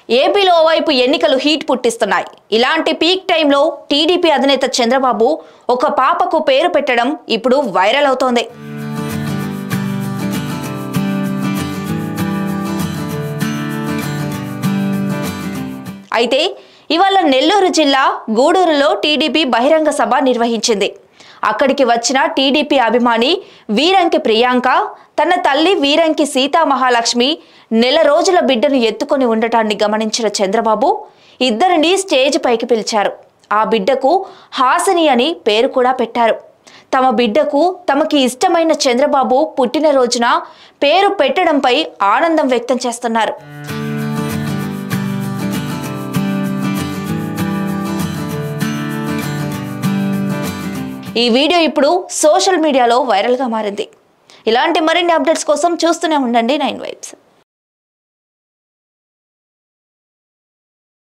ఏపీలో ఓవైపు ఎన్నికలు హీట్ పుట్టిస్తున్నాయి. ఇలాంటి పీక్ టైంలో టీడీపీ అధినేత చంద్రబాబు ఒక పాపకు పేరు పెట్టడం ఇప్పుడు వైరల్ అవుతోంది. అయితే ఇవాళ నెల్లూరు జిల్లా గూడూరులో టీడీపీ బహిరంగ సభ నిర్వహించింది. అక్కడికి వచ్చిన టీడీపీ అభిమాని వీరంకి ప్రియాంక తన తల్లి వీరంకి సీతామహాలక్ష్మి నెల రోజుల బిడ్డను ఎత్తుకొని ఉండటాన్ని గమనించిన చంద్రబాబు ఇద్దరిని స్టేజ్ పైకి పిలిచారు. ఆ బిడ్డకు హాసిని అని పేరు కూడా పెట్టారు. తమ బిడ్డకు తమకి ఇష్టమైన చంద్రబాబు పుట్టినరోజున పేరు పెట్టడంపై ఆనందం వ్యక్తం చేస్తున్నారు. ఈ వీడియో ఇప్పుడు సోషల్ మీడియాలో వైరల్గా మారింది. ఇలాంటి మరిన్ని అప్డేట్స్ కోసం చూస్తూనే ఉండండి 9 వైబ్స్.